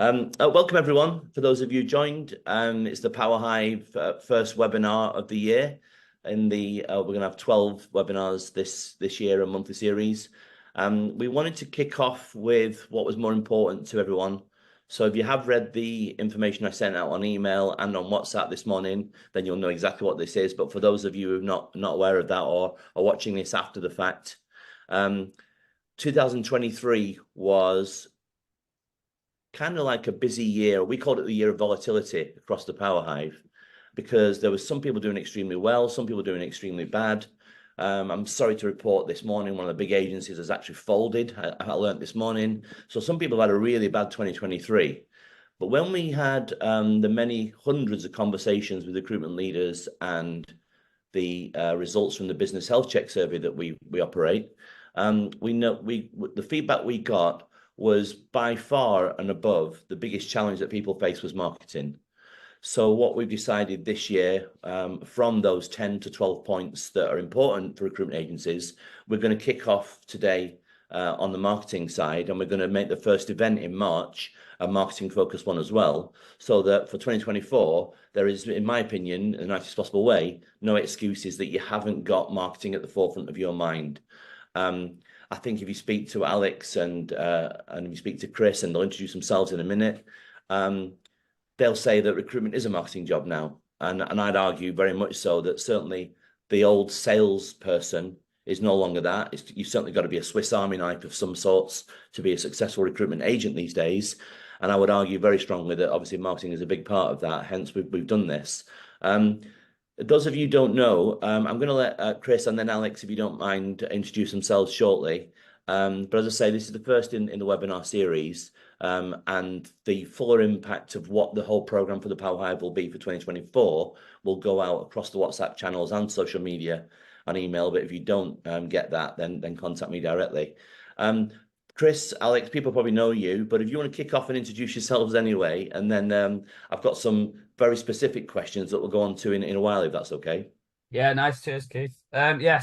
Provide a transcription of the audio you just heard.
Welcome everyone. For those of you joined, it's the Power Hive first webinar of the year. We're going to have 12 webinars this year, a monthly series. We wanted to kick off with what was more important to everyone. So if you have read the information I sent out on email and on WhatsApp this morning, then you'll know exactly what this is. But for those of you who are not aware of that or are watching this after the fact, 2023 was kind of like a busy year. We called it the year of volatility across the Power Hive because there was some people doing extremely well, some people doing extremely bad. I'm sorry to report this morning, one of the big agencies has actually folded. I learned this morning. So some people had a really bad 2023. But when we had the many hundreds of conversations with recruitment leaders and the results from the business health check survey that we operate, the feedback we got was by far and above the biggest challenge that people face was marketing. So what we've decided this year, from those 10 to 12 points that are important for recruitment agencies, we're going to kick off today on the marketing side, and we're going to make the first event in March a marketing focused one as well, so that for 2024, there is, in my opinion, in the nicest possible way, no excuses that you haven't got marketing at the forefront of your mind. I think if you speak to Alex and if you speak to Chris, and they'll introduce themselves in a minute, they'll say that recruitment is a marketing job now. And I'd argue very much so that certainly the old salesperson is no longer that. You've certainly got to be a Swiss Army knife of some sorts to be a successful recruitment agent these days. And I would argue very strongly that obviously marketing is a big part of that. Hence, we've done this. Those of you who don't know, I'm going to let Chris and then Alex, if you don't mind, introduce themselves shortly. But as I say, this is the first in the webinar series, and the fuller impact of what the whole program for the Power Hive will be for 2024 will go out across the WhatsApp channels and social media and email. But if you don't get that, then contact me directly. Chris, Alex, people probably know you, but if you want to kick off and introduce yourselves anyway, and then I've got some very specific questions that we'll go on to in a while, if that's okay. Yeah, nice. Cheers, Keith. Yeah,